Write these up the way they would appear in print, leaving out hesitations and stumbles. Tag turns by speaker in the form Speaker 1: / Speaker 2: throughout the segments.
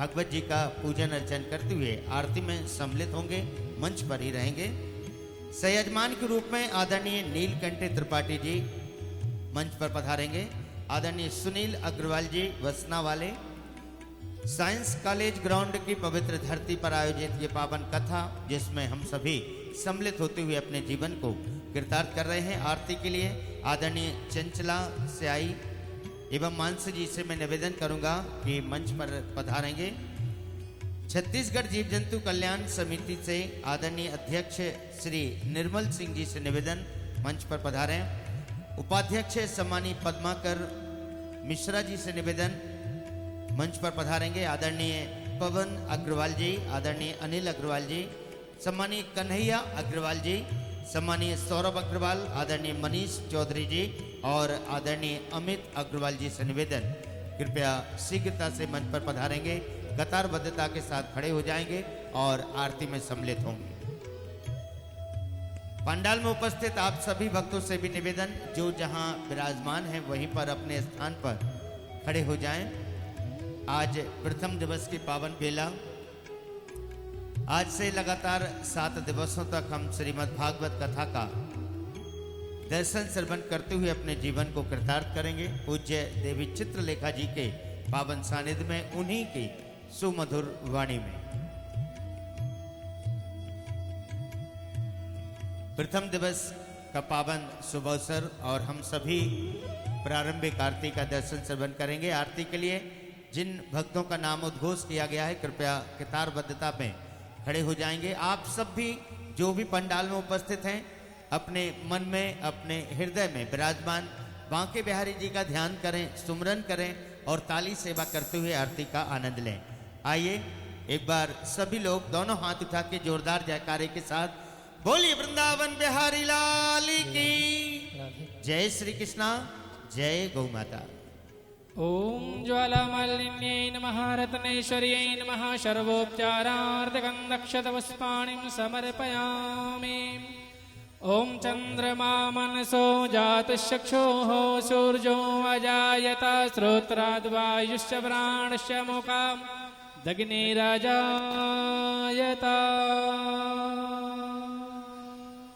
Speaker 1: भागवत जी का पूजन अर्चन करते हुए आरती में सम्मिलित होंगे, मंच पर ही रहेंगे। संयजमान के रूप में आदरणीय नीलकंठ त्रिपाठी जी मंच पर पधारेंगे। आदरणीय सुनील अग्रवाल जी वसना वाले। साइंस कॉलेज ग्राउंड की पवित्र धरती पर आयोजित ये पावन कथा, जिसमें हम सभी सम्मिलित होते हुए अपने जीवन को कृतार्थ कर रहे हैं। आरती के लिए आदरणीय चंचला स्याई एवं मानस जी से मैं निवेदन करूंगा कि मंच पर पधारेंगे। छत्तीसगढ़ जीव जंतु कल्याण समिति से आदरणीय अध्यक्ष श्री निर्मल सिंह जी से निवेदन मंच पर पधारें। उपाध्यक्ष सम्मानीय पद्माकर मिश्रा जी से निवेदन मंच पर पधारेंगे। आदरणीय पवन अग्रवाल जी, आदरणीय अनिल अग्रवाल जी, सम्मानीय कन्हैया अग्रवाल जी, सम्मानीय सौरभ अग्रवाल, आदरणीय मनीष चौधरी जी और आदरणीय अमित अग्रवाल जी से निवेदन कृपया शीघ्रता से मंच पर पधारेंगे, कतारबद्धता के साथ खड़े हो जाएंगे और आरती में सम्मिलित होंगे। पंडाल में उपस्थित आप सभी भक्तों से भी निवेदन, जो जहां विराजमान हैं वहीं पर अपने स्थान पर खड़े हो जाएं। आज प्रथम दिवस की पावन बेला, आज से लगातार 7 दिवसों तक हम श्रीमद् भागवत कथा का दर्शन श्रवण करते हुए अपने जीवन को कृतार्थ करेंगे। पूज्य देवी चित्रलेखा जी के पावन सानिध्य में, उन्हीं की सुमधुर वाणी में। प्रथम दिवस का पावन शुभ अवसर और हम सभी प्रारंभिक आरती का दर्शन श्रवण करेंगे। आरती के लिए जिन भक्तों का नाम उद्घोष किया गया है, कृपया कतारबद्धता में खड़े हो जाएंगे। आप सब भी जो भी पंडाल में उपस्थित हैं, अपने मन में, अपने हृदय में विराजमान बांके बिहारी जी का ध्यान करें, सुमरन करें और ताली सेवा करते हुए आरती का आनंद लें। आइए एक बार सभी लोग दोनों हाथ उठा के जोरदार जयकारे के साथ बोलिए वृंदावन बिहारी लाल की जय। श्री कृष्णा, जय गौ माता।
Speaker 2: ओम ज्वालामालिन्यै नमः, रत्नेश्वर्यै नमः, सर्वोपचारार्थकं दक्षतवस्पाणिं समर्पयामि। ओम चंद्रमा मनसो जातश्चक्षुः, सूर्यो अजायत, श्रोत्राद्वायुश्च प्राणश्च मुखां दग्निराजायत।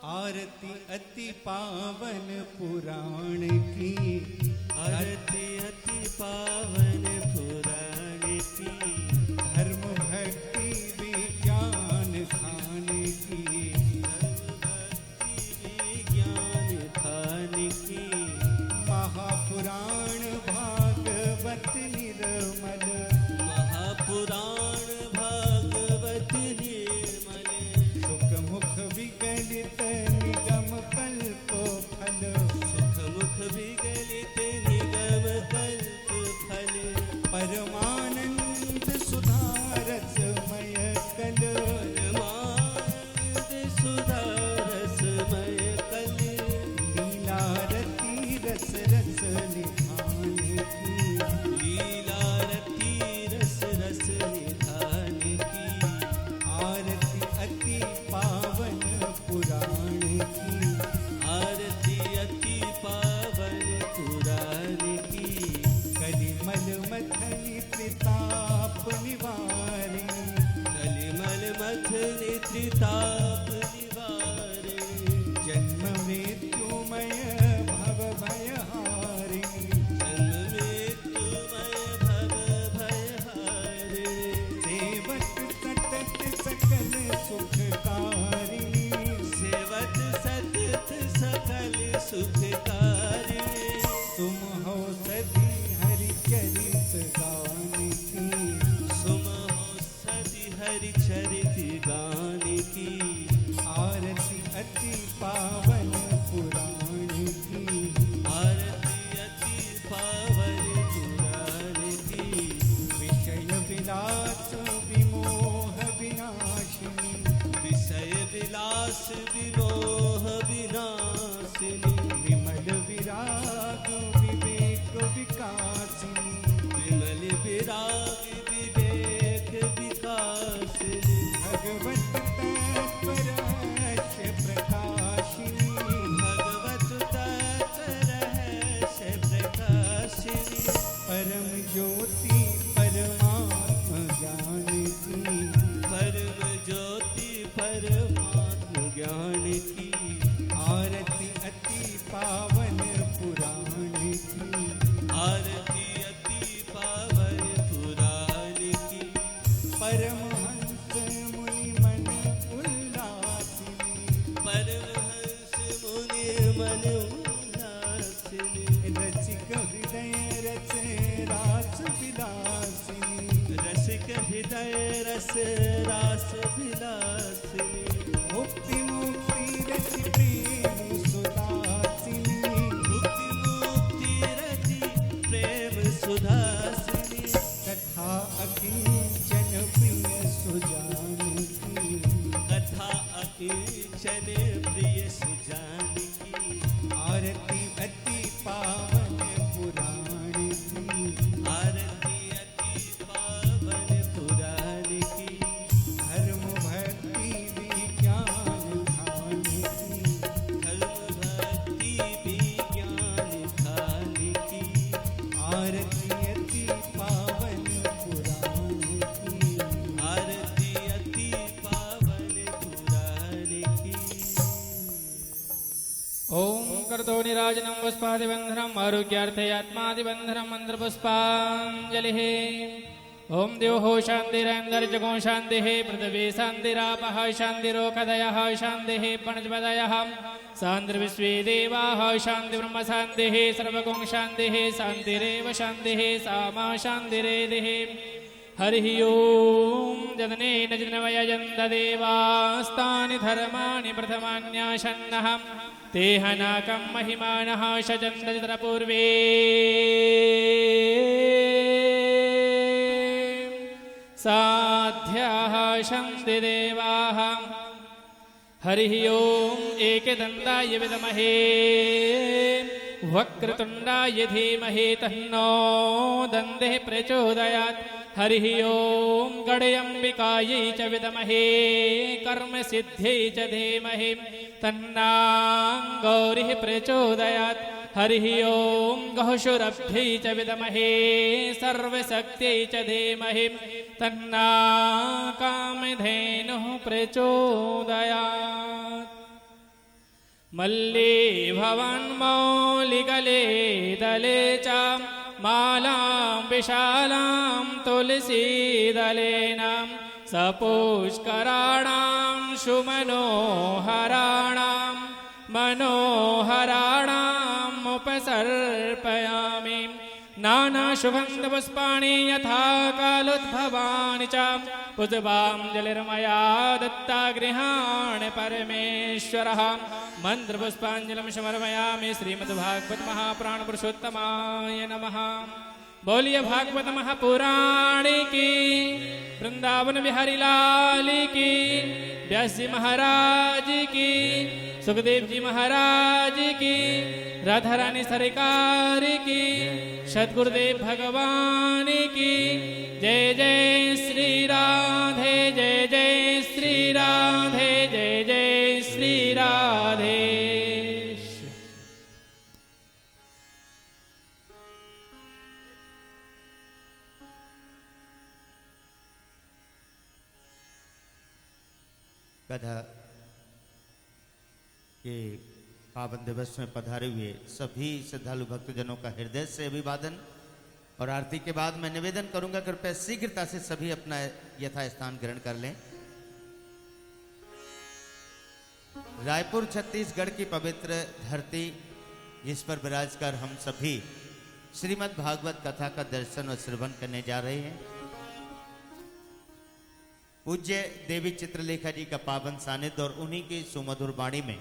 Speaker 3: आरती अति पावन पुराण की, आरती अति पावन पुराण की, धर्म भक्ति विज्ञान खान की, विज्ञान खान की, महापुराण भागवत निर्मल, महापुराण भागवत निर्मल, सुख मुख विगलित निगम कल्पो फल, सुख मुख विगलित निगम कल्प फल, परमानंद सुधारसमय कल, परमानंद सुधारसमय कल, लीलारती रस रस निधान की, लीलारती रस रस निधान की, आरती अति पावन पुराण की, आरती अति पावन पुराण की, कलिमल मथनि त्रिताप निवारिणी, कलिमल मथनि त्रिताप निवारिणी, जन्म मृत्युमय भव भयहारिणी, जन्म मृत्युमय भव भयहारिणी, सेवक सतत सकल सुखकारिणी, सेवक सतत सकल सुखकारिणी, तुम हो सदी हरि चरित गान की, तुम हो सदी हरि चरित गान की, आरती अति पावन पुराण की, आरती अति पावन पुराण की, विषय विलास विमोह विनाशिनी, विषय विलास विमोह विनाशिनी, विमल विराग विवेक विकासिनी, विमल विराग विवेक विकासिनी, भगवत तत्परश प्रकाशिनी, भगवत तत्परश प्रकाशिनी, परम ज्योति परमात्म ज्ञान परमहंस मुनि मन उल्लासिनी
Speaker 4: परमहंस मुनि मन उल्लासिनी
Speaker 3: रसिक हृदय रस रास विलासिनी
Speaker 4: रसिक हृदय रस रास विलासिनी
Speaker 3: मुक्ति मुक्ति रति प्रेम सुदासिनी
Speaker 4: मुक्ति मुक्ति रति प्रेम सुधासिनी
Speaker 3: कथा अकिंचन प्रिय सुजानकी
Speaker 4: कथा अकिंचन प्रिय सुजानकी
Speaker 3: आरती अति पावन पुराण की
Speaker 4: आरती अति पावन पुराण की
Speaker 3: धर्म भक्ति विज्ञान ध्यान की
Speaker 4: धर्म भक्ति विज्ञान ध्यान की
Speaker 3: आरती अति पावन पुराण की
Speaker 4: आरती अति पावन पुराण की
Speaker 2: ओम कर्तो निराजनं पुष्पादिबन्धनम् आरोग्यार्थे आत्मादिबन्धनं मन्त्रपुष्पाञ्जलिः ओम देवो शान्तिरन्तर्जगो शान्तिः पृथिवी शान्तिरापः शान्तिरोकदयः शान्तिः पणजपदयः शान्तिर्विश्वे देवाः शान्तिर्ब्रह्म शान्तिः सर्वगुण शान्तिः शान्तिरेव शान्तिः सामा शान्तिरेधिः हरिः ओम जदनेन जन्मयजन्त देवास्तानि धर्माणि प्रथमान्याशन्नः तेहनाकं महिमानः शजन्त चित्रपूर्वे साध्याः शन्ति देवाः हरिः ओम एकदन्ताय विद्महे वक्रतुण्डाय धीमहि तन्नो दन्तिः प्रचोदयात् हरिः ओम गणेऽम्बिकायै च विद्महे कर्मसिद्ध्यै च धीमहि तन्ना गौरिः प्रचोदयात् हरिः ओम गहुषुरभ्यै च विद्महे सर्वशक्त्यै च धीमहि तन्ना कामधेनुः प्रचोदयात् मल्ले भवन्मौलिगले दले च मालां विशालां तुलसीदलेन सपुष्कराणां सुमनोहराणां मनोहराणामुपसर्पयामि नानासुगन्धपुष्पाणि यथा कालोद्भवानि च पुष्पाञ्जलिर्मया दत्ता गृहाणि परमेश्वरः मन्त्रपुष्पाञ्जलिं समर्पयामि श्रीमद्भागवत महाप्राणपुरुषोत्तमाय नमः। बोलिए भागवत महापुराण की, वृंदावन बिहारी लाल की, व्यास जी महाराज की, सुखदेव जी महाराज की, राधा रानी सरकार की, सदगुरुदेव भगवान की जय जय श्री राधे, जय जय श्री राधे, जय जय श्री राधे।
Speaker 1: कथा के पावन दिवस में पधारे हुए सभी श्रद्धालु भक्तजनों का हृदय से अभिवादन और आरती के बाद मैं निवेदन करूंगा कृपया शीघ्रता से सभी अपना यथास्थान ग्रहण कर लें। रायपुर छत्तीसगढ़ की पवित्र धरती जिस पर विराजकर हम सभी श्रीमद् भागवत कथा का दर्शन और श्रवण करने जा रहे हैं। पूज्य देवी चित्रलेखा जी का पावन सानिध्य और उन्हीं की सुमधुर वाणी में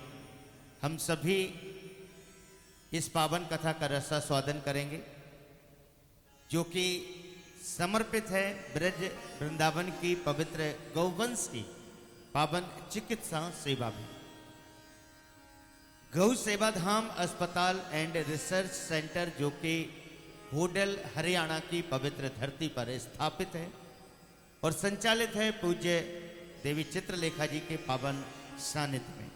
Speaker 1: हम सभी इस पावन कथा का रसास्वादन करेंगे, जो कि समर्पित है ब्रज वृंदावन की पवित्र गौवंश की पावन चिकित्सा सेवा में। गौ सेवा धाम अस्पताल एंड रिसर्च सेंटर जो कि होडल हरियाणा की पवित्र धरती पर स्थापित है और संचालित है पूज्य देवी चित्रलेखा जी के पावन सानिध्य में,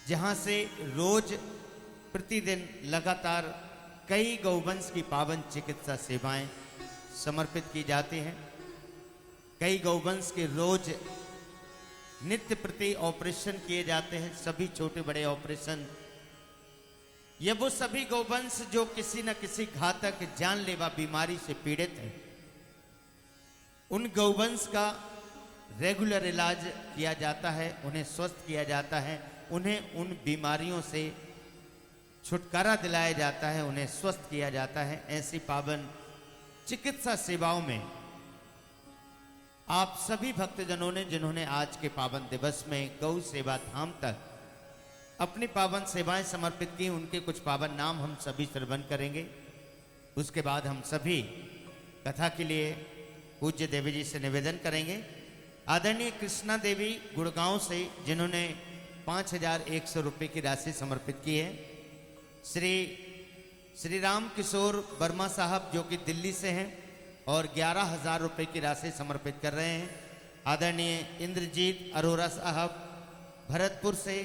Speaker 1: जहां से रोज प्रतिदिन लगातार कई गौवंश की पावन चिकित्सा सेवाएं समर्पित की जाती हैं। कई गौवंश के रोज नित्य प्रति ऑपरेशन किए जाते हैं, सभी छोटे बड़े ऑपरेशन। ये वो सभी गौवंश जो किसी न किसी घातक जानलेवा बीमारी से पीड़ित हैं, उन गौवंश का रेगुलर इलाज किया जाता है, उन्हें स्वस्थ किया जाता है, उन्हें उन बीमारियों से छुटकारा दिलाया जाता है, उन्हें स्वस्थ किया जाता है। ऐसी पावन चिकित्सा सेवाओं में आप सभी भक्तजनों ने, जिन्होंने आज के पावन दिवस में गौ सेवा धाम तक अपनी पावन सेवाएं समर्पित की, उनके कुछ पावन नाम हम सभी श्रवण करेंगे। उसके बाद हम सभी कथा के लिए पूज्य देवी जी से निवेदन करेंगे। आदरणीय कृष्णा देवी गुड़गांव से, जिन्होंने 5,100 रुपये की राशि समर्पित की है। श्री राम किशोर वर्मा साहब, जो कि दिल्ली से हैं, और 11,000 रुपये की राशि समर्पित कर रहे हैं। आदरणीय इंद्रजीत अरोरा साहब भरतपुर से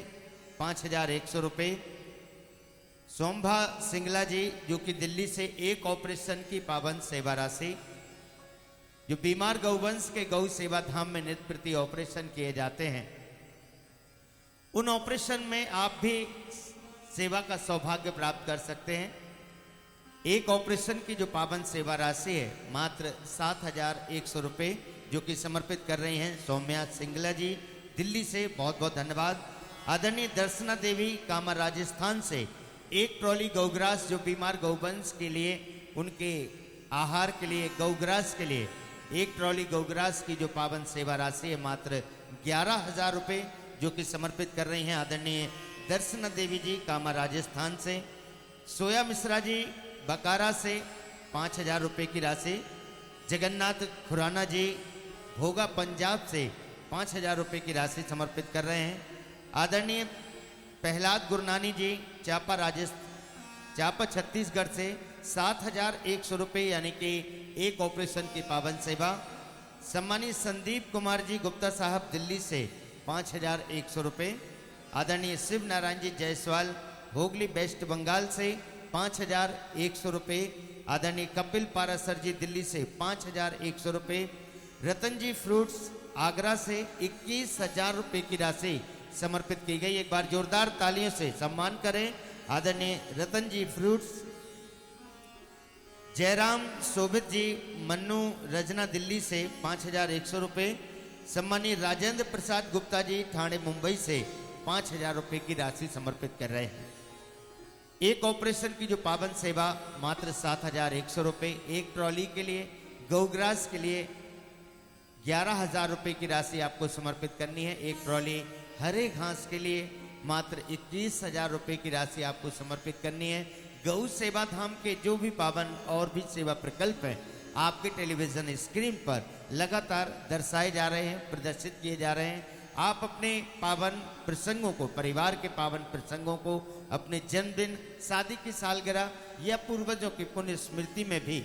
Speaker 1: 5,100 रुपये। सोमभा सिंगला जी, जो कि दिल्ली से, एक ऑपरेशन की पावन सेवा राशि। जो बीमार गौवंश के गौ सेवा धाम में नित्य प्रति ऑपरेशन किए जाते हैं, उन ऑपरेशन में आप भी सेवा का सौभाग्य प्राप्त कर सकते हैं। एक ऑपरेशन की जो पावन सेवा राशि है मात्र 7,100 रुपये, जो कि समर्पित कर रही हैं सौम्या सिंगला जी दिल्ली से। बहुत बहुत धन्यवाद। आदरणीय दर्शना देवी कामा राजस्थान से, एक ट्रॉली गौग्रास, जो बीमार गौवंश के लिए, उनके आहार के लिए, गौग्रास के लिए एक ट्रॉली गौग्रास की जो पावन सेवा राशि है मात्र 11,000 रुपये, जो कि समर्पित कर रही हैं आदरणीय दर्शना देवी जी कामा राजस्थान से। सोया मिश्रा जी बकारा से 5,000 रुपये की राशि। जगन्नाथ खुराना जी भोगा पंजाब से 5,000 रुपये की राशि समर्पित कर रहे हैं। आदरणीय प्रहलाद गुरनानी जी चापा छत्तीसगढ़ से 7,100 रुपये, यानी कि एक ऑपरेशन की पावन सेवा। सम्मानित संदीप कुमार जी गुप्ता साहब दिल्ली से 5,100 रुपये। आदरणीय शिव नारायण जी जायसवाल हुगली वेस्ट बंगाल से 5,100 रुपये। आदरणीय कपिल पारासर जी दिल्ली से 5,100 रुपये। रतन जी फ्रूट्स आगरा से 21,000 रुपये की राशि समर्पित की गई। एक बार जोरदार तालियों से सम्मान करें आदरणीय रतन जी फ्रूट्स। जयराम शोभित जी मन्नू रजना दिल्ली से 5,100 रुपये। सम्मानीय राजेंद्र प्रसाद गुप्ता जी ठाणे मुंबई से 5,000 रुपये की राशि समर्पित कर रहे हैं। एक ऑपरेशन की जो पावन सेवा मात्र 7,100 रुपये। एक ट्रॉली के लिए, गौग्रास के लिए 11,000 रुपये की राशि आपको समर्पित करनी है। एक ट्रॉली हरे घास के लिए मात्र 21,000 रुपये की राशि आपको समर्पित करनी है। गौ सेवा धाम के जो भी पावन और भी सेवा प्रकल्प हैं, आपके टेलीविजन स्क्रीन पर लगातार दर्शाए जा रहे हैं, प्रदर्शित किए जा रहे हैं। आप अपने पावन प्रसंगों को, परिवार के पावन प्रसंगों को, अपने जन्मदिन, शादी की सालगिरह या पूर्वजों की पुण्य स्मृति में भी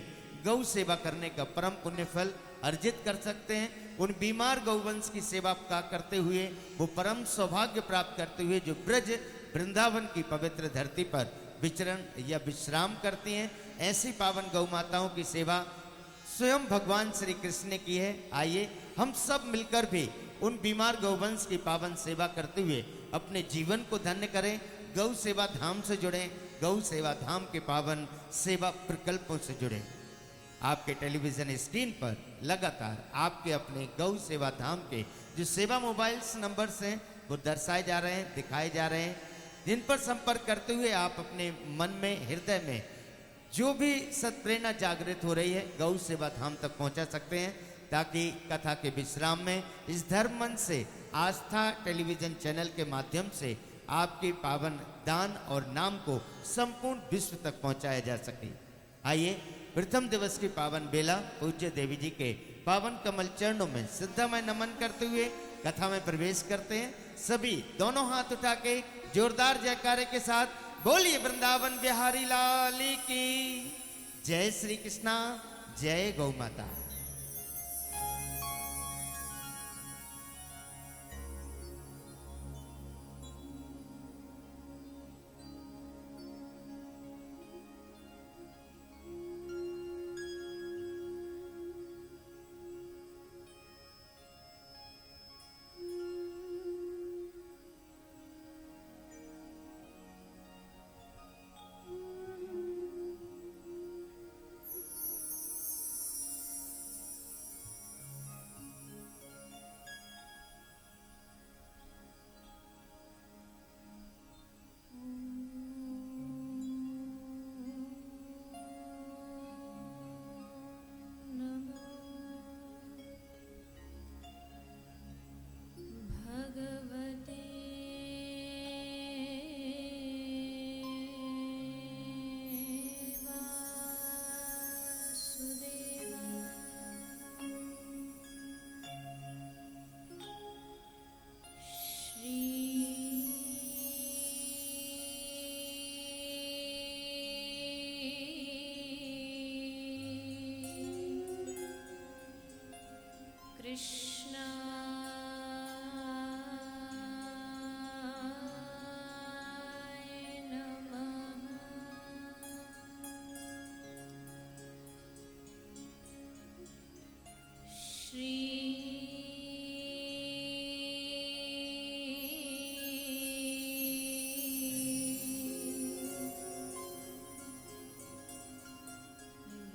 Speaker 1: गौ सेवा करने का परम पुण्य फल अर्जित कर सकते हैं। उन बीमार गौवंश की सेवा का करते हुए, वो परम सौभाग्य प्राप्त करते हुए, जो ब्रज वृंदावन की पवित्र धरती पर विचरण या विश्राम करती हैं, ऐसी पावन गौ माताओं की सेवा स्वयं भगवान श्री कृष्ण ने की है। आइए हम सब मिलकर भी उन बीमार गौवंश की पावन सेवा करते हुए अपने जीवन को धन्य करें। गौ सेवा धाम से जुड़ें, गौ सेवा धाम के पावन सेवा प्रकल्पों से जुड़ें। आपके टेलीविजन स्क्रीन पर लगातार आपके अपने गौ सेवा धाम के जो सेवा मोबाइल्स नंबर्स हैं वो दर्शाए जा रहे हैं, दिखाए जा रहे हैं, जिन पर संपर्क करते हुए आप अपने मन में, हृदय में जो भी सत्प्रेरणा जागृत हो रही है, गौ सेवा धाम तक पहुंचा सकते हैं, ताकि कथा के विश्राम में इस धर्म मंच से, आस्था टेलीविजन चैनल के माध्यम से आपके पावन दान और नाम को संपूर्ण विश्व तक पहुंचाया जा सके। आइए प्रथम दिवस की पावन बेला पूज्य देवी जी के पावन कमल चरणों में श्रद्धामय नमन करते हुए कथा में प्रवेश करते हैं। सभी दोनों हाथ उठा के जोरदार जयकारे के साथ बोलिए वृंदावन बिहारी लाल की जय। श्री कृष्णा, जय गौ माता।
Speaker 5: कृष्णाय नमः। श्री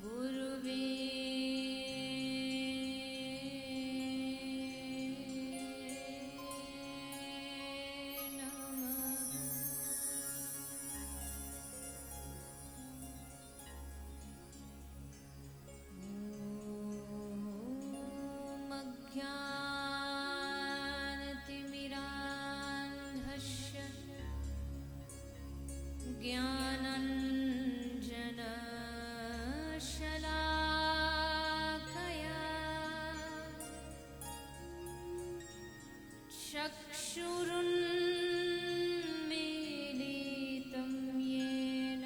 Speaker 5: गुरुवे ज्ञानतिमिरान्धस्य ज्ञानञ्जनशलाकया चक्षुरुन्मीलितं येन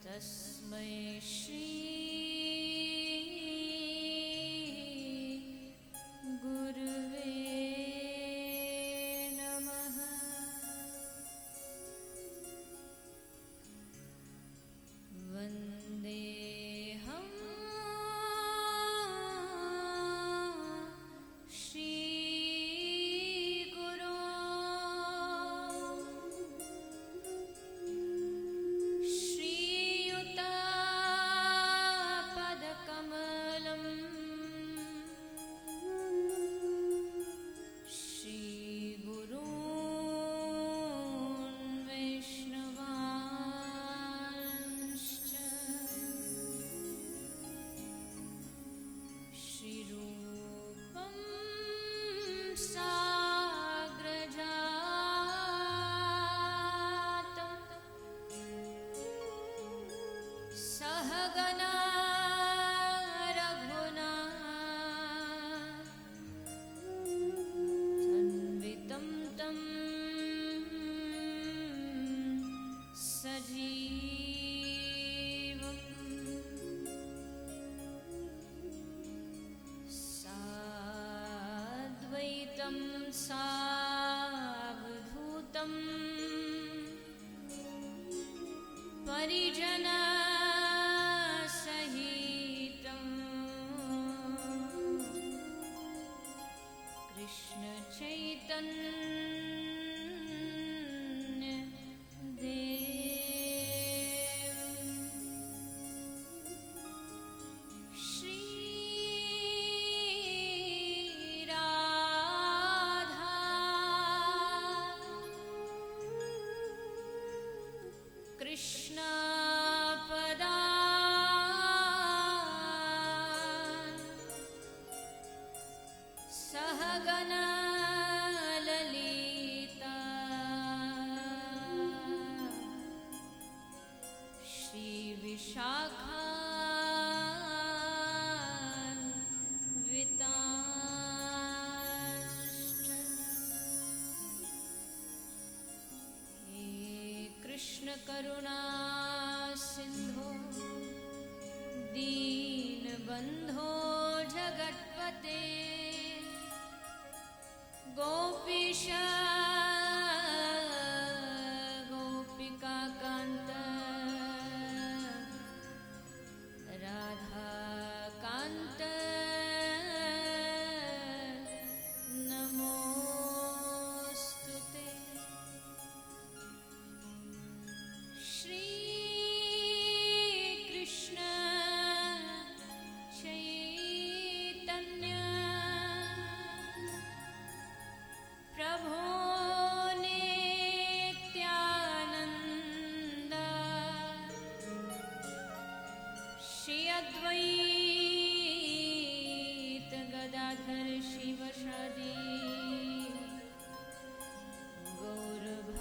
Speaker 5: तस्मै श्री गुरुवे नमः। वन्देऽहं श्रीगुरो श्रीयुतापदकमलं श्रीगुरून् वैष्णवांश्च श्रीरूपं साग्रजातं सहगना रघुनाथान्वितं तं सजीवम् साद्वैतं सावधूतं परिजनसहितं कृष्णचैतन्य देवम् श्री राधा कृष्ण पदान् सहगना ललिता श्रीविशाखान्वितांश्च हे कृष्ण करुणा सिंधो दीनबंधो जगत्पते गोपीश गोपिकान्त राधाकान्त नमोऽस्तुते। श्री कृष्ण चैतन्य प्रभो नित्यानन्द श्री अद्वैत गदाधर शिवशादी गौरभक्त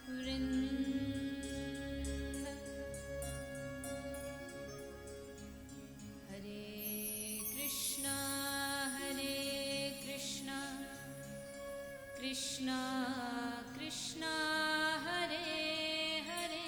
Speaker 5: वृंद। हरे कृष्णा कृष्णा कृष्णा हरे हरे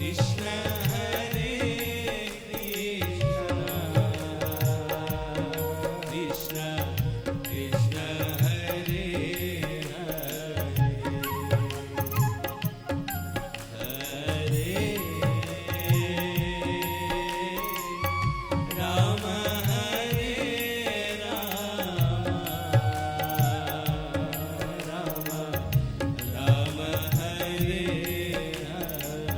Speaker 4: कृष्ण हरे कृष्ण कृष्ण हरे हरे राम हरे राम राम राम हरे हरे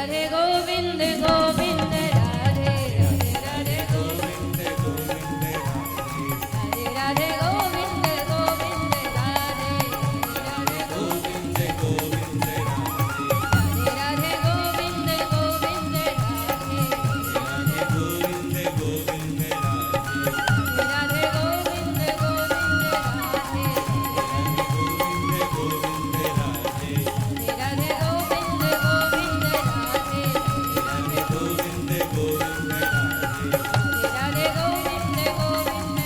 Speaker 5: राधे गोविंद गोविंद राधे राधे राधे गोविंद
Speaker 3: गोविंद
Speaker 5: राधे
Speaker 3: राधे
Speaker 5: राधे गोविंद गोविंद राधे राधे
Speaker 4: गोविंद गोविंद
Speaker 5: राधे
Speaker 4: राधे
Speaker 5: गोविंद गोविंद राधे
Speaker 4: गोविंद गोविंद
Speaker 5: राधे
Speaker 4: राधे
Speaker 5: गोविंद गोविंद राधे
Speaker 4: गोविंद गोविंद राधे
Speaker 5: राधे गोविंद गोविंद राधे
Speaker 4: गोविंद गोविंद
Speaker 5: राधे
Speaker 4: राधे
Speaker 5: गोविंद गोविंद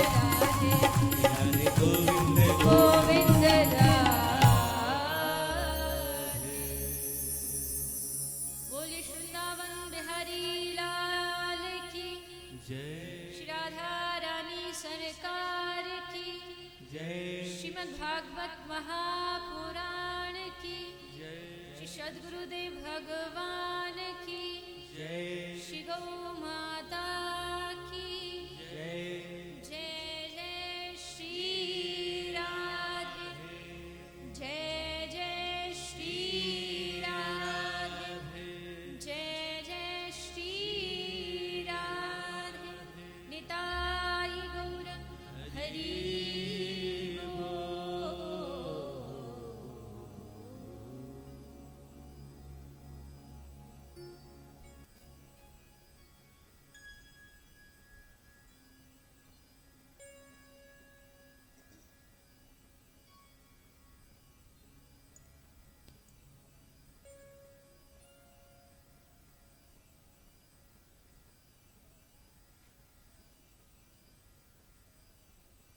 Speaker 5: राधे
Speaker 4: गोविंद
Speaker 5: गोविंद राधे बोलिए वृंदावन बिहारी लाल की
Speaker 4: जय
Speaker 5: श्री राधा रानी सरकार की
Speaker 3: जय
Speaker 5: श्रीमद् भागवत महापुराण की श्री सद्गुरुदेव भगवान की
Speaker 3: जय
Speaker 5: श्री गौ माता की
Speaker 3: जय
Speaker 5: जय जय श्री राधे जय जय श्री राधे जय जय श्री राधे निताई गौर हरि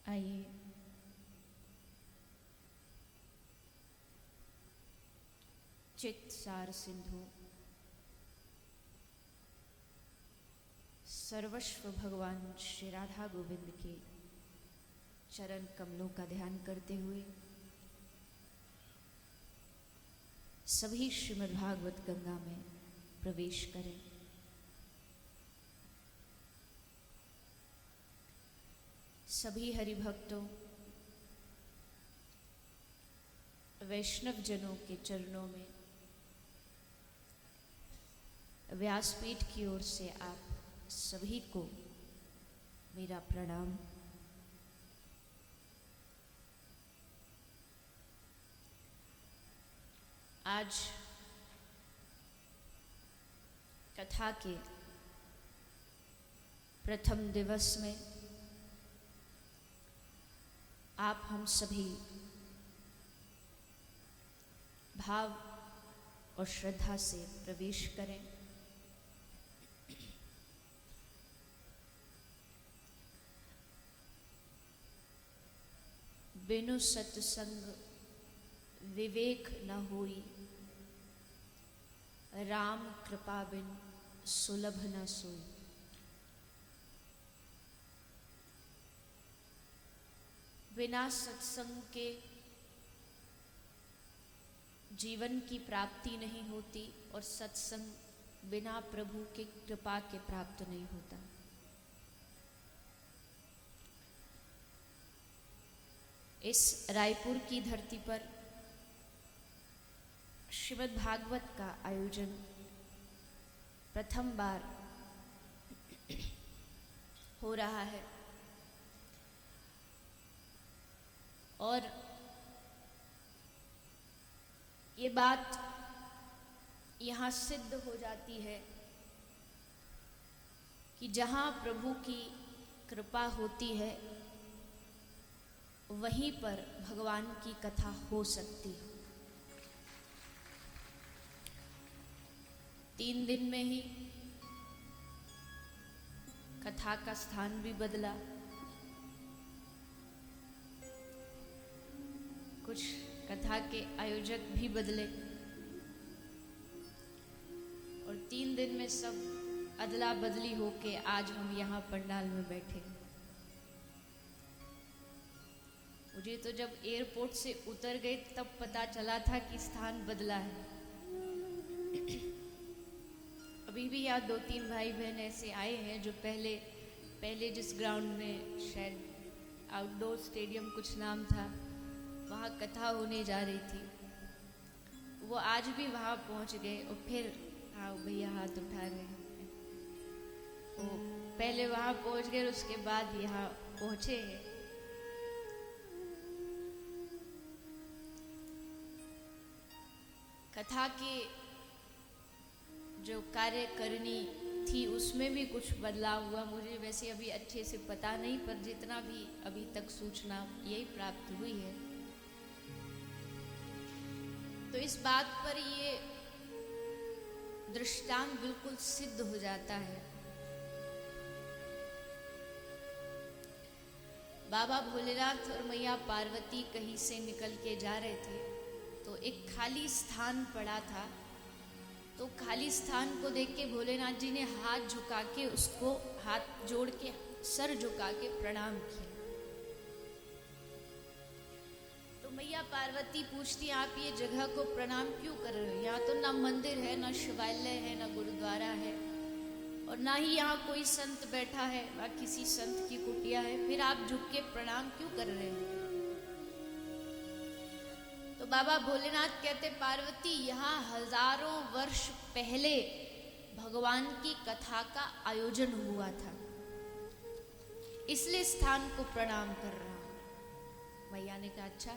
Speaker 5: आइए चित सार सिंधु सर्वस्व भगवान श्री राधा गोविंद के चरण कमलों का ध्यान करते हुए सभी श्रीमद् भागवत गंगा में प्रवेश करें। सभी हरि भक्तों वैष्णव जनों के चरणों में व्यासपीठ की ओर से आप सभी को मेरा प्रणाम। आज कथा के प्रथम दिवस में आप हम सभी भाव और श्रद्धा से प्रवेश करें। बिनु सत्संग विवेक न होई, राम कृपा बिन सुलभ न सोई। बिना सत्संग के जीवन की प्राप्ति नहीं होती और सत्संग बिना प्रभु के कृपा के प्राप्त नहीं होता। इस रायपुर की धरती पर श्रीमद् भागवत का आयोजन प्रथम बार हो रहा है और ये बात यहाँ सिद्ध हो जाती है कि जहाँ प्रभु की कृपा होती है वहीं पर भगवान की कथा हो सकती है। 3 दिन में ही कथा का स्थान भी बदला, कुछ कथा के आयोजक भी बदले और 3 दिन में सब अदला बदली होके आज हम यहाँ पंडाल में बैठे। मुझे तो जब एयरपोर्ट से उतर गए तब पता चला था कि स्थान बदला है। अभी भी यहाँ 2-3 भाई बहन ऐसे आए हैं जो पहले जिस ग्राउंड में शायद आउटडोर स्टेडियम कुछ नाम था, वहाँ कथा होने जा रही थी, वो आज भी वहाँ पहुँच गए और फिर हाँ भाई हाथ उठा रहे हैं। वो पहले वहां पहुंच गए, उसके बाद यहाँ पहुंचे हैं। कथा के जो कार्य करनी थी उसमें भी कुछ बदलाव हुआ। मुझे वैसे अभी अच्छे से पता नहीं, पर जितना भी अभी तक सूचना यही प्राप्त हुई है, तो इस बात पर ये दृष्टांत बिल्कुल सिद्ध हो जाता है। बाबा भोलेनाथ और मैया पार्वती कहीं से निकल के जा रहे थे, तो एक खाली स्थान पड़ा था। तो खाली स्थान को देख के भोलेनाथ जी ने हाथ झुका के, उसको हाथ जोड़ के सर झुका के प्रणाम किया। तो मैया पार्वती पूछती, आप ये जगह को प्रणाम क्यों कर रहे हो? यहाँ तो ना मंदिर है, ना शिवालय है, ना गुरुद्वारा है, और ना ही यहाँ कोई संत बैठा है, ना किसी संत की कुटिया है, फिर आप झुक के प्रणाम क्यों कर रहे हो? तो बाबा भोलेनाथ कहते, पार्वती यहाँ हजारों वर्ष पहले भगवान की कथा का आयोजन हुआ था, इसलिए स्थान को प्रणाम कर रहा हूं। मैया ने कहा अच्छा।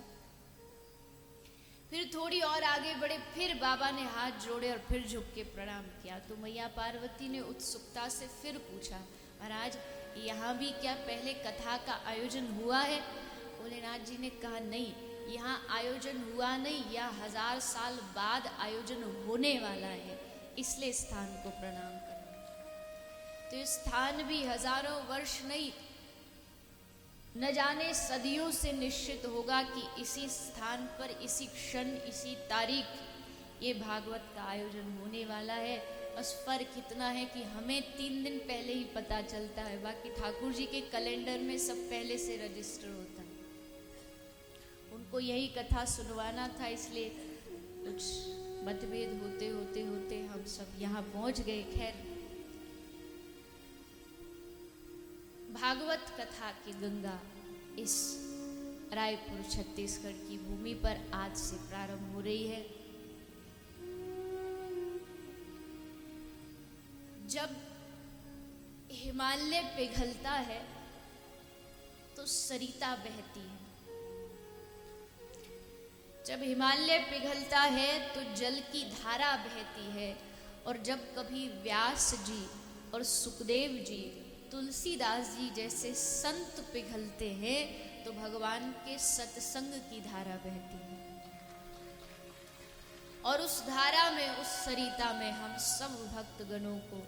Speaker 5: फिर थोड़ी और आगे बढ़े, फिर बाबा ने हाथ जोड़े और फिर झुक के प्रणाम किया। तो मैया पार्वती ने उत्सुकता से फिर पूछा, महाराज यहाँ भी क्या पहले कथा का आयोजन हुआ है? भोलेनाथ जी ने कहा नहीं, यहाँ आयोजन हुआ नहीं, यह 1000 साल बाद आयोजन होने वाला है, इसलिए स्थान को प्रणाम करना। तो स्थान भी हजारों वर्ष नहीं, न जाने सदियों से निश्चित होगा कि इसी स्थान पर, इसी क्षण, इसी तारीख ये भागवत का आयोजन होने वाला है। बस फर्क इतना है कि हमें 3 दिन पहले ही पता चलता है, बाकी ठाकुर जी के कैलेंडर में सब पहले से रजिस्टर होता है। उनको यही कथा सुनवाना था, इसलिए कुछ मतभेद होते होते होते हम सब यहाँ पहुँच गए। खैर, भागवत कथा की गंगा इस रायपुर छत्तीसगढ़ की भूमि पर आज से प्रारंभ हो रही है। जब हिमालय पिघलता है तो सरिता बहती है। जब हिमालय पिघलता है तो जल की धारा बहती है, और जब कभी व्यास जी और सुखदेव जी, तुलसीदास जी जैसे संत पिघलते हैं तो भगवान के सत्संग की धारा बहती है। और उस धारा में, उस सरिता में हम सब भक्तगणों को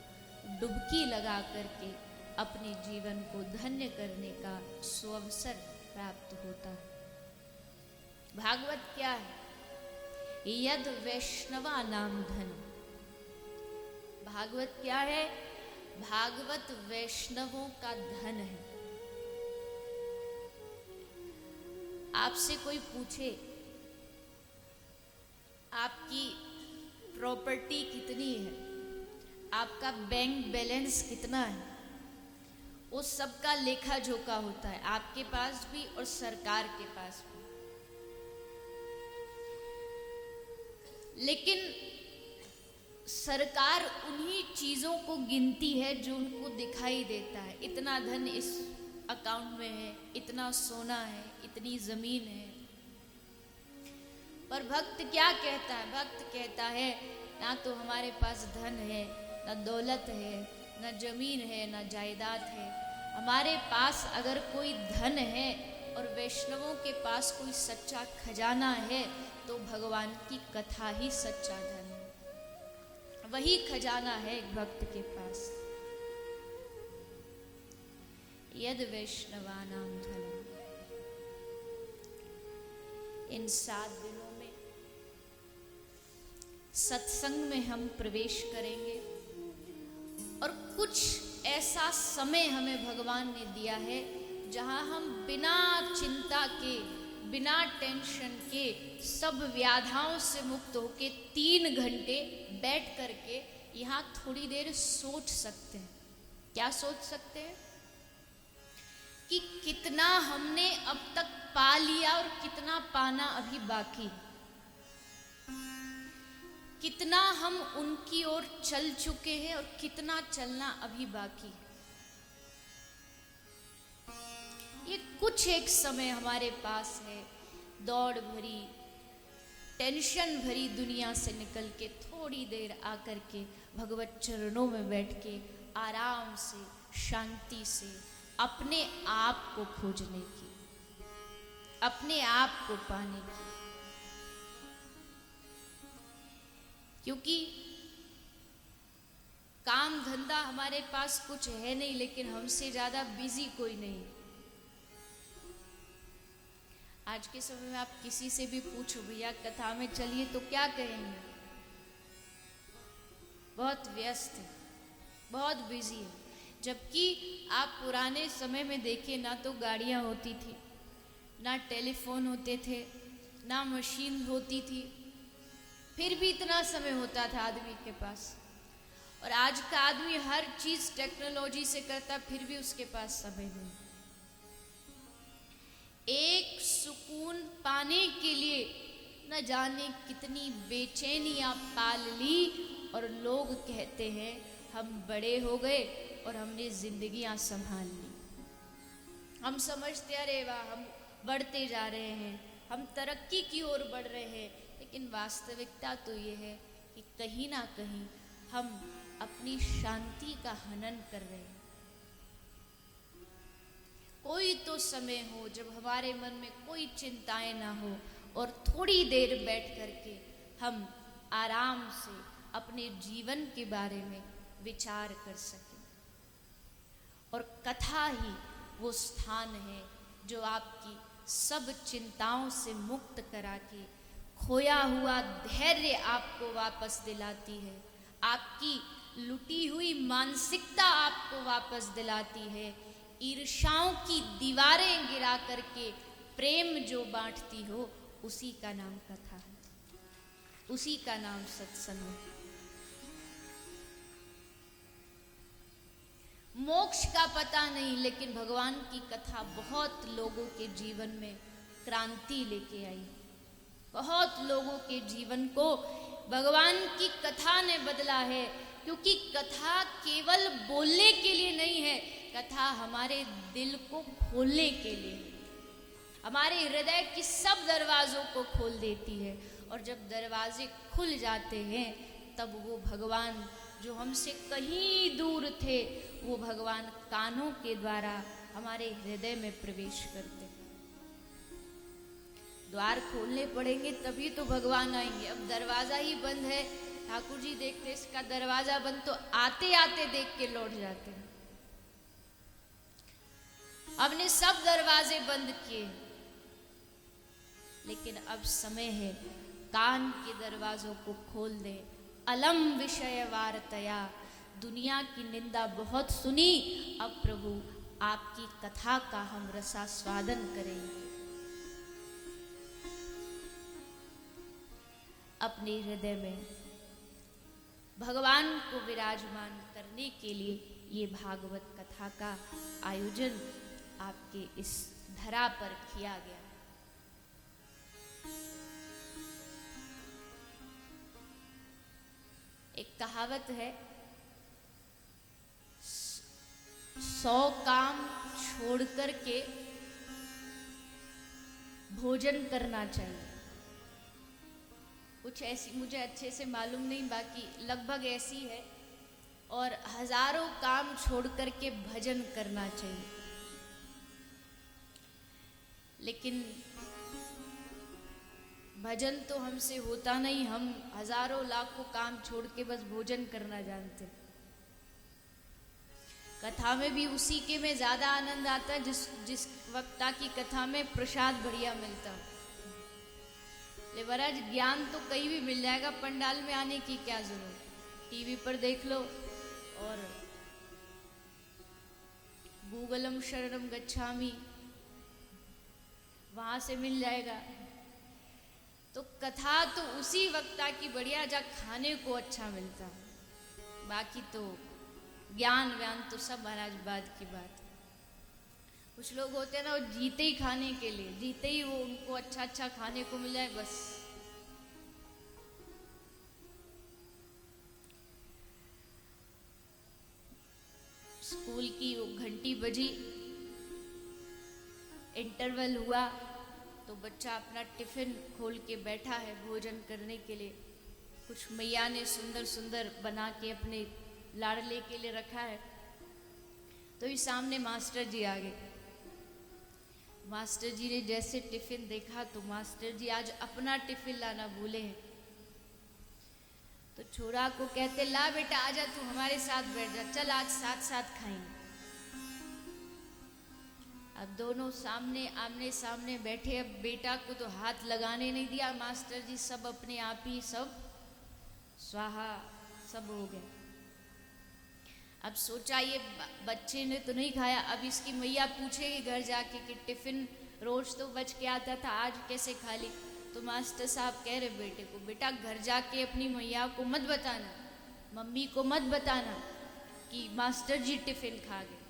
Speaker 5: डुबकी लगा करके अपने जीवन को धन्य करने का सुअवसर प्राप्त होता है। भागवत क्या है? यद वैष्णवा नाम धन। भागवत क्या है? भागवत वैष्णवों का धन है। आपसे कोई पूछे आपकी प्रॉपर्टी कितनी है, आपका बैंक बैलेंस कितना है, उस सब का लेखा जोखा होता है, आपके पास भी और सरकार के पास भी। लेकिन सरकार उन्हीं चीज़ों को गिनती है जो उनको दिखाई देता है। इतना धन इस अकाउंट में है, इतना सोना है, इतनी ज़मीन है। पर भक्त क्या कहता है? भक्त कहता है ना तो हमारे पास धन है, ना दौलत है, ना ज़मीन है, ना जायदाद है। हमारे पास अगर कोई धन है और वैष्णवों के पास कोई सच्चा खजाना है तो भगवान की कथा ही सच्चा धन है। वही खजाना है एक भक्त के पास। यद वैष्णवानाम धनम। इन 7 दिनों में सत्संग में हम प्रवेश करेंगे, और कुछ ऐसा समय हमें भगवान ने दिया है जहां हम बिना चिंता के, बिना टेंशन के, सब व्याधाओं से मुक्त होके 3 घंटे बैठ करके यहाँ थोड़ी देर सोच सकते हैं। क्या सोच सकते हैं? कि कितना हमने अब तक पा लिया और कितना पाना अभी बाकी। कितना हम उनकी ओर चल चुके हैं और कितना चलना अभी बाकी है। ये कुछ एक समय हमारे पास है, दौड़ भरी टेंशन भरी दुनिया से निकल के थोड़ी देर आकर के भगवत चरणों में बैठ के आराम से शांति से अपने आप को खोजने की, अपने आप को पाने की। क्योंकि काम धंधा हमारे पास कुछ है नहीं, लेकिन हमसे ज्यादा बिजी कोई नहीं। आज के समय में आप किसी से भी पूछो भैया कथा में चलिए तो क्या कहेंगे? बहुत व्यस्त है, बहुत बिजी है। जबकि आप पुराने समय में देखिए ना तो गाड़ियां होती थी, ना टेलीफोन होते थे, ना मशीन होती थी, फिर भी इतना समय होता था आदमी के पास। और आज का आदमी हर चीज टेक्नोलॉजी से करता, फिर भी उसके पास समय नहीं। एक सुकून पाने के लिए न जाने कितनी बेचैनियां पाल ली, और लोग कहते हैं हम बड़े हो गए और हमने जिंदगियां संभाल ली। हम समझते अरे वाह हम बढ़ते जा रहे हैं, हम तरक्की की ओर बढ़ रहे हैं, लेकिन वास्तविकता तो ये है कि कहीं ना कहीं हम अपनी शांति का हनन कर रहे हैं। कोई तो समय हो जब हमारे मन में कोई चिंताएं ना हो और थोड़ी देर बैठ करके हम आराम से अपने जीवन के बारे में विचार कर सकें। और कथा ही वो स्थान है जो आपकी सब चिंताओं से मुक्त करा के खोया हुआ धैर्य आपको वापस दिलाती है, आपकी लुटी हुई मानसिकता आपको वापस दिलाती है। ईर्ष्याओं की दीवारें गिरा करके प्रेम जो बांटती हो, उसी का नाम कथा है, उसी का नाम सत्संग है। मोक्ष का पता नहीं, लेकिन भगवान की कथा बहुत लोगों के जीवन में क्रांति लेके आई। बहुत लोगों के जीवन को भगवान की कथा ने बदला है। क्योंकि कथा केवल बोलने के लिए नहीं है, कथा हमारे दिल को खोलने के लिए, हमारे हृदय की सब दरवाजों को खोल देती है। और जब दरवाजे खुल जाते हैं तब वो भगवान जो हमसे कहीं दूर थे, वो भगवान कानों के द्वारा हमारे हृदय में प्रवेश करते हैं। द्वार खोलने पड़ेंगे तभी तो भगवान आएंगे। अब दरवाजा ही बंद है, ठाकुर जी देखते इसका दरवाजा बंद, तो आते आते देख के लौट जाते हैं। हमने सब दरवाजे बंद किए, लेकिन अब समय है कान के दरवाजों को खोल दे। अलम विषय वार्तया, दुनिया की निंदा बहुत सुनी, अब प्रभु आपकी कथा का हम रसास्वादन करेंगे। अपने हृदय में भगवान को विराजमान करने के लिए ये भागवत कथा का आयोजन आपके इस धरा पर किया गया। एक कहावत है, 100 काम छोड़ करके भोजन करना चाहिए। कुछ ऐसी मुझे अच्छे से मालूम नहीं, बाकी लगभग ऐसी है। और 1000 काम छोड़ करके भजन करना चाहिए। लेकिन भजन तो हमसे होता नहीं, हम 1000 लाखों काम छोड़ के बस भोजन करना जानते। कथा में भी उसी के में ज्यादा आनंद आता है जिस वक्ता की कथा में प्रसाद बढ़िया मिलता है। ले महाराज ज्ञान तो कहीं भी मिल जाएगा, पंडाल में आने की क्या जरूरत। टीवी पर देख लो और गूगलम शरणम गच्छामि, वहां से मिल जाएगा। तो कथा तो उसी वक्ता की बढ़िया जहाँ खाने को अच्छा मिलता, बाकी तो ज्ञान व्यान तो सब महाराज बाद की बात। कुछ लोग होते हैं ना, वो जीते ही खाने के लिए, जीते ही वो उनको अच्छा अच्छा खाने को मिल जाए बस। स्कूल की वो घंटी बजी, इंटरवल हुआ तो बच्चा अपना टिफिन खोल के बैठा है भोजन करने के लिए। कुछ मैया ने सुंदर सुंदर बना के अपने लाडले के लिए रखा है। तो ये सामने मास्टर जी आ गए। मास्टर जी ने जैसे टिफिन देखा तो मास्टर जी आज अपना टिफिन लाना भूले हैं। तो छोरा को कहते, ला बेटा आजा, तू हमारे साथ बैठ जा, चल आज साथ साथ खाएंगे। अब दोनों सामने आमने सामने बैठे। अब बेटा को तो हाथ लगाने नहीं दिया मास्टर जी, सब अपने आप ही सब स्वाहा सब हो गया। अब सोचा ये बच्चे ने तो नहीं खाया, अब इसकी मैया पूछेगी घर जाके कि टिफिन रोज तो बच के आता था, आज कैसे खा ली। तो मास्टर साहब कह रहे बेटे को, बेटा घर जाके अपनी मैया को मत बताना, मम्मी को मत बताना कि मास्टर जी टिफिन खा गए।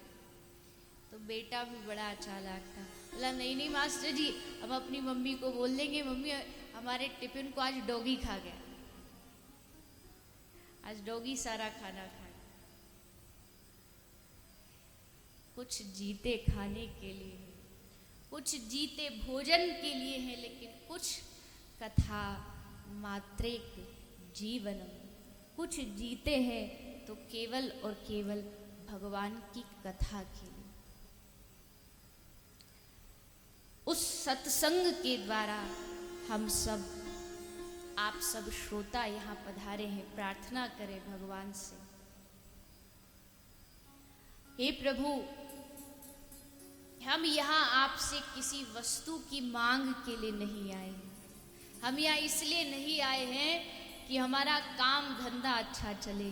Speaker 5: तो बेटा भी बड़ा चालाक था, बोला नहीं नहीं मास्टर जी, हम अपनी मम्मी को बोल देंगे, मम्मी हमारे टिफिन को आज डॉगी खा गया, आज डॉगी सारा खाना खा। कुछ जीते खाने के लिए है, कुछ जीते भोजन के लिए है, लेकिन कुछ कथा मात्रेक जीवनम, कुछ जीते हैं तो केवल और केवल भगवान की कथा के लिए। उस सत्संग के द्वारा हम सब, आप सब श्रोता यहाँ पधारे हैं, प्रार्थना करें भगवान से, हे प्रभु, हम यहाँ आपसे किसी वस्तु की मांग के लिए नहीं आए हैं। हम यहाँ इसलिए नहीं आए हैं कि हमारा काम धंधा अच्छा चले।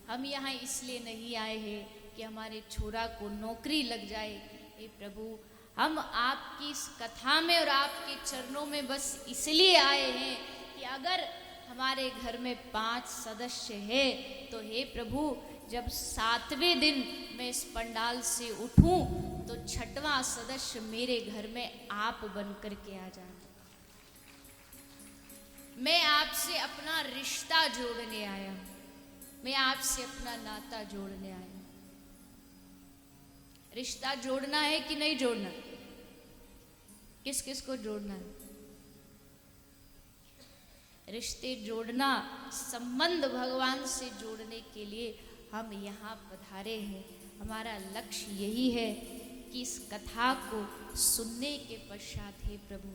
Speaker 5: हम यहाँ इसलिए नहीं आए हैं कि हमारे छोरा को नौकरी लग जाए। हे प्रभु, हम आपकी इस कथा में और आपके चरणों में बस इसलिए आए हैं कि अगर हमारे घर में 5 सदस्य है तो हे प्रभु, जब 7वें दिन मैं इस पंडाल से उठूं तो 6वां सदस्य मेरे घर में आप बन कर के आ जाए। मैं आपसे अपना रिश्ता जोड़ने आया हूं, मैं आपसे अपना नाता जोड़ने आया हूं। रिश्ता जोड़ना है कि नहीं जोड़ना? किस किस को जोड़ना है? रिश्ते जोड़ना, संबंध भगवान से जोड़ने के लिए हम यहाँ पधारे हैं। हमारा लक्ष्य यही है कि इस कथा को सुनने के पश्चात हे प्रभु,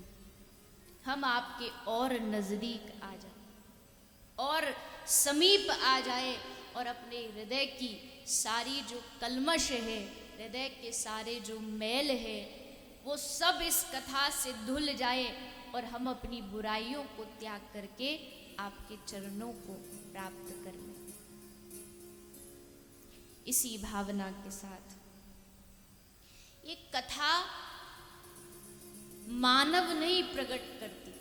Speaker 5: हम आपके और नजदीक आ जाए और समीप आ जाए और अपने हृदय की सारी जो कलमश है, हृदय के सारे जो मैल है, वो सब इस कथा से धुल जाए और हम अपनी बुराइयों को त्याग करके आपके चरणों को प्राप्त कर लें। इसी भावना के साथ ये कथा मानव नहीं प्रकट करती,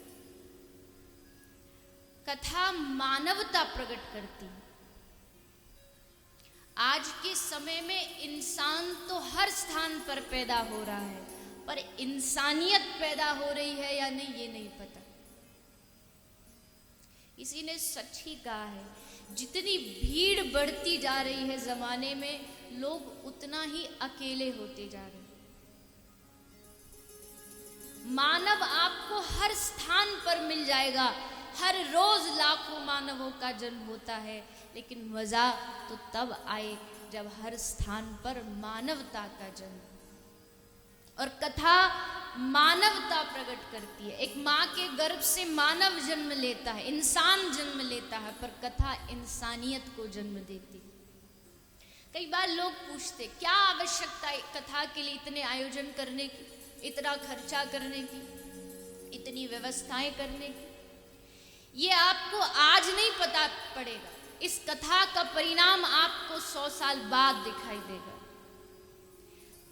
Speaker 5: कथा मानवता प्रकट करती। आज के समय में इंसान तो हर स्थान पर पैदा हो रहा है, पर इंसानियत पैदा हो रही है या नहीं ये नहीं पता। किसी ने सच ही कहा है, जितनी भीड़ बढ़ती जा रही है जमाने में, लोग उतना ही अकेले होते जा रहे हैं। मानव आपको हर स्थान पर मिल जाएगा, हर रोज लाखों मानवों का जन्म होता है, लेकिन मजा तो तब आए जब हर स्थान पर मानवता का जन्म। और कथा मानवता प्रकट करती है। एक माँ के गर्भ से मानव जन्म लेता है, इंसान जन्म लेता है, पर कथा इंसानियत को जन्म देती है। कई बार लोग पूछते, क्या आवश्यकता है कथा के लिए इतने आयोजन करने की, इतना खर्चा करने की, इतनी व्यवस्थाएं करने की? ये आपको आज नहीं पता पड़ेगा, इस कथा का परिणाम आपको 100 साल बाद दिखाई देगा।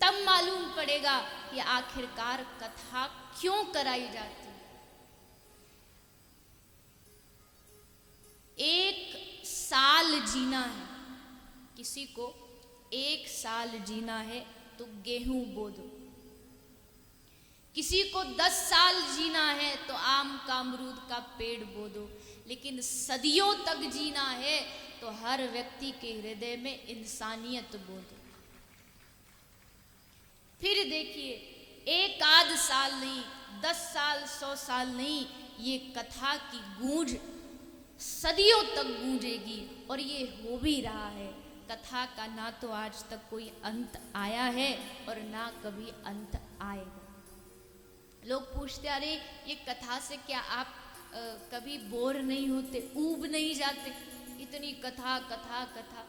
Speaker 5: तब मालूम पड़ेगा कि आखिरकार कथा क्यों कराई जाती है। 1 साल जीना है, किसी को 1 साल जीना है तो गेहूं बो दो, किसी को 10 साल जीना है तो आम का अमरूद का पेड़ बो दो, लेकिन सदियों तक जीना है तो हर व्यक्ति के हृदय में इंसानियत बो दो। फिर देखिए, एक आध साल नहीं, 10 साल 100 साल नहीं, ये कथा की गूंज सदियों तक गूंजेगी और ये हो भी रहा है। कथा का ना तो आज तक कोई अंत आया है और ना कभी अंत आएगा। लोग पूछते, अरे ये कथा से क्या आप कभी बोर नहीं होते, ऊब नहीं जाते, इतनी कथा कथा कथा।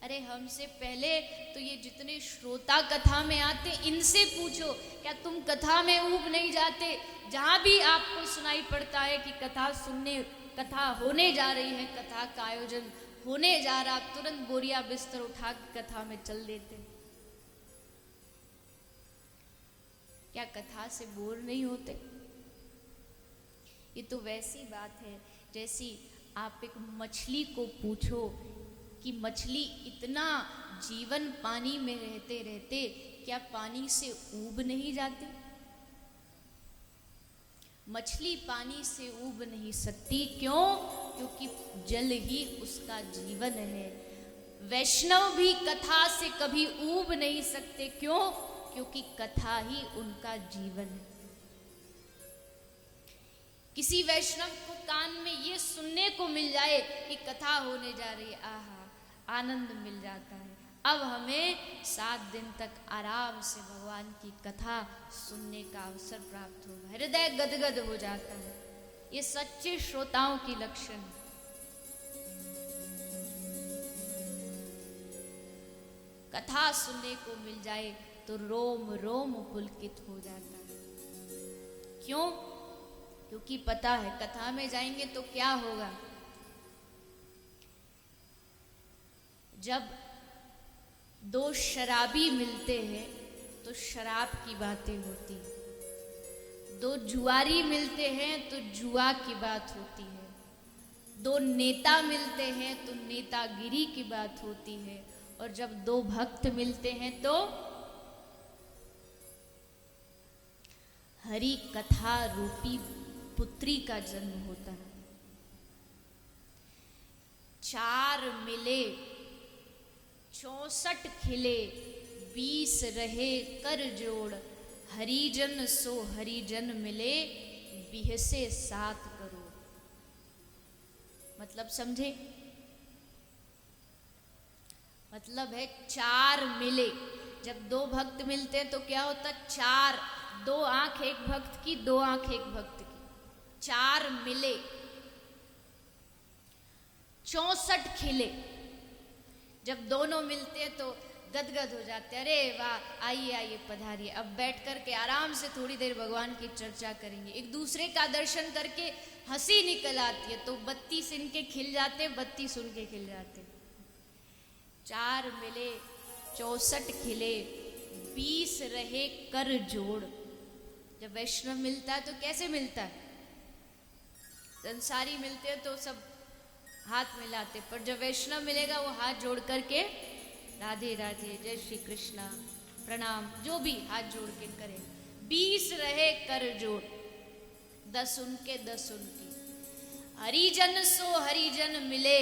Speaker 5: अरे हमसे पहले तो ये जितने श्रोता कथा में आते, इनसे पूछो, क्या तुम कथा में ऊब नहीं जाते? जहाँ भी आपको सुनाई पड़ता है कि कथा होने जा रही है, कथा का आयोजन होने जा रहा, तुरंत बोरिया बिस्तर उठा के कथा में चल देते। क्या कथा से बोर नहीं होते? ये तो वैसी बात है जैसी आप एक मछली को पूछो कि मछली इतना जीवन पानी में रहते रहते क्या पानी से ऊब नहीं जाती? मछली पानी से ऊब नहीं सकती। क्यों? क्योंकि जल ही उसका जीवन है। वैष्णव भी कथा से कभी ऊब नहीं सकते। क्यों? क्योंकि कथा ही उनका जीवन है। किसी वैष्णव को कान में ये सुनने को मिल जाए कि कथा होने जा रही है, आहा, आनंद मिल जाता है। अब हमें 7 दिन तक आराम से भगवान की कथा सुनने का अवसर प्राप्त होगा। हृदय गदगद हो जाता है। ये सच्चे श्रोताओं की लक्षण है। कथा सुनने को मिल जाए तो रोम रोम पुलकित हो जाता है। क्यों? क्योंकि पता है कथा में जाएंगे तो क्या होगा। जब 2 शराबी मिलते हैं तो शराब की बातें होती है। 2 जुआरी मिलते हैं तो जुआ की बात होती है। 2 नेता मिलते हैं तो नेतागिरी की बात होती है। और जब 2 भक्त मिलते हैं तो हरि कथा रूपी पुत्री का जन्म होता है। 4 मिले 64 खिले, 20 रहे कर जोड़, हरिजन सो हरिजन मिले, बिहसे 7 करोड़। मतलब समझे? मतलब है 4 मिले। जब 2 भक्त मिलते हैं तो क्या होता? 4, 2 आंख एक भक्त की, 2 आंख एक भक्त की। 4 मिले 64 खिले। जब दोनों मिलते हैं तो गदगद हो जाते हैं। अरे वाह, आइए आइए पधारिए। अब बैठ कर के आराम से थोड़ी देर भगवान की चर्चा करेंगे। एक दूसरे का दर्शन करके हंसी निकल आती है तो 32 इनके खिल जाते, 32 उनके खिल जाते। 4 मिले 64 खिले, 20 रहे कर जोड़। जब वैष्णव मिलता है तो कैसे मिलता है? संसारी मिलते हैं तो सब हाथ मिलाते, पर जब वैष्णव मिलेगा वो हाथ जोड़ करके राधे राधे, जय श्री कृष्णा, प्रणाम, जो भी हाथ जोड़ के करे। 20 रहे कर जोड़, 10 उनके 10 उनकी। हरिजन सो हरिजन मिले,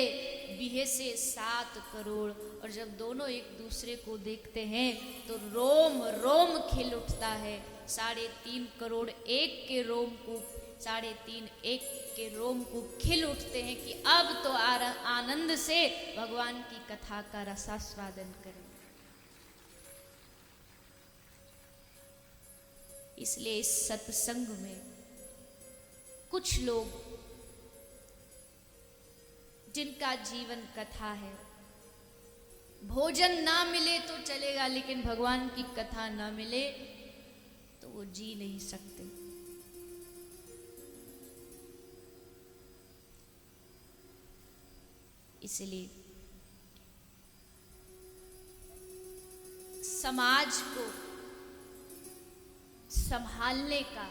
Speaker 5: बिहे से 7 करोड़। और जब दोनों एक दूसरे को देखते हैं तो रोम रोम खिल उठता है। 3.5 करोड़ एक के रोम को, 3.5 एक के रोम को खिल उठते हैं कि अब तो आनंद से भगवान की कथा का रसास्वादन करें। इसलिए इस सत्संग में कुछ लोग जिनका जीवन कथा है, भोजन ना मिले तो चलेगा लेकिन भगवान की कथा ना मिले तो वो जी नहीं सकते। इसलिए समाज को संभालने का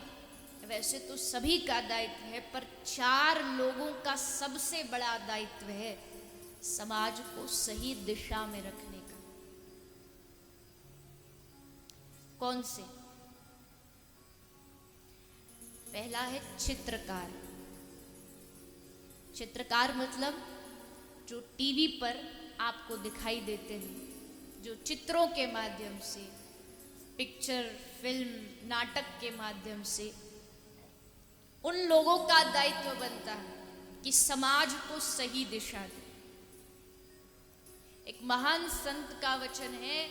Speaker 5: वैसे तो सभी का दायित्व है, पर 4 लोगों का सबसे बड़ा दायित्व है समाज को सही दिशा में रखने का। कौन से? पहला है चित्रकार। चित्रकार मतलब जो टीवी पर आपको दिखाई देते हैं, जो चित्रों के माध्यम से पिक्चर, फिल्म, नाटक के माध्यम से उन लोगों का दायित्व बनता है कि समाज को सही दिशा दे। एक महान संत का वचन है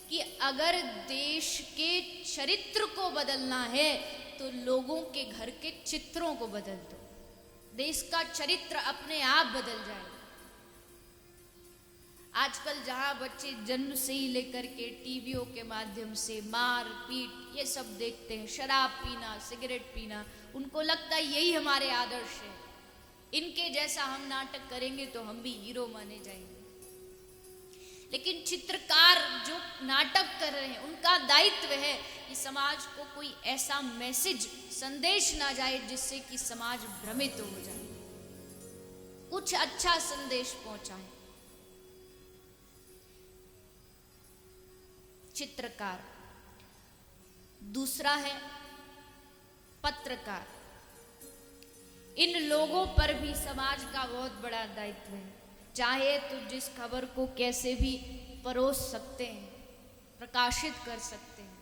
Speaker 5: कि अगर देश के चरित्र को बदलना है तो लोगों के घर के चित्रों को बदल दो, देश का चरित्र अपने आप बदल जाएगा। आजकल जहां बच्चे जन्म से ही लेकर के टीवियों के माध्यम से मार पीट ये सब देखते हैं, शराब पीना, सिगरेट पीना, उनको लगता है यही हमारे आदर्श है, इनके जैसा हम नाटक करेंगे तो हम भी हीरो माने जाएंगे। लेकिन चित्रकार जो नाटक कर रहे हैं उनका दायित्व है कि समाज को कोई ऐसा मैसेज, संदेश ना जाए जिससे कि समाज भ्रमित हो जाए, कुछ अच्छा संदेश पहुंचाए। चित्रकार। दूसरा है पत्रकार। इन लोगों पर भी समाज का बहुत बड़ा दायित्व है। चाहे तो जिस खबर को कैसे भी परोस सकते हैं, प्रकाशित कर सकते हैं,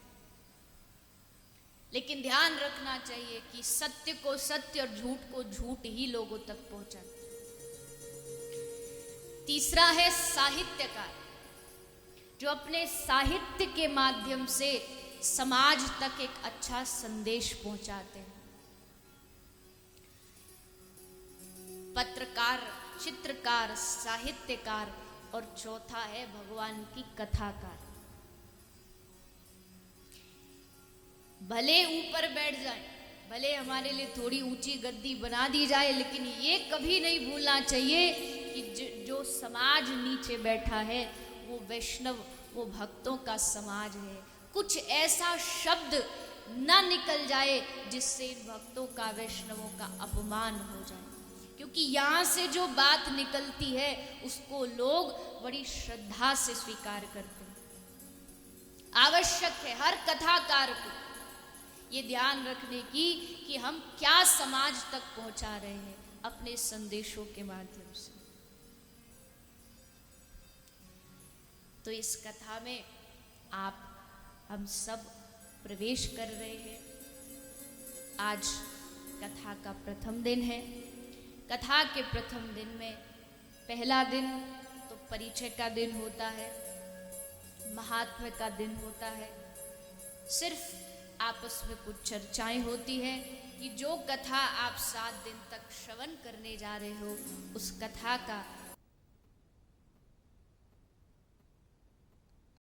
Speaker 5: लेकिन ध्यान रखना चाहिए कि सत्य को सत्य और झूठ को झूठ ही लोगों तक पहुंचाते। तीसरा है साहित्यकार, जो अपने साहित्य के माध्यम से समाज तक एक अच्छा संदेश पहुंचाते हैं। पत्रकार, चित्रकार, साहित्यकार और चौथा है भगवान की कथाकार। भले ऊपर बैठ जाए, भले हमारे लिए थोड़ी ऊंची गद्दी बना दी जाए, लेकिन ये कभी नहीं भूलना चाहिए कि जो समाज नीचे बैठा है वो वैष्णव, वो भक्तों का समाज है। कुछ ऐसा शब्द न निकल जाए जिससे इन भक्तों का, वैष्णवों का अपमान हो जाए, क्योंकि यहाँ से जो बात निकलती है उसको लोग बड़ी श्रद्धा से स्वीकार करते हैं। आवश्यक है हर कथाकार को ये ध्यान रखने की कि हम क्या समाज तक पहुंचा रहे हैं अपने संदेशों के माध्यम से। तो इस कथा में हम सब प्रवेश कर रहे हैं। आज कथा का प्रथम दिन है। कथा के प्रथम दिन में पहला दिन तो परिचय का दिन होता है, महात्म्य का दिन होता है। सिर्फ आपस में कुछ चर्चाएं होती है कि जो कथा आप 7 दिन तक श्रवण करने जा रहे हो उस कथा का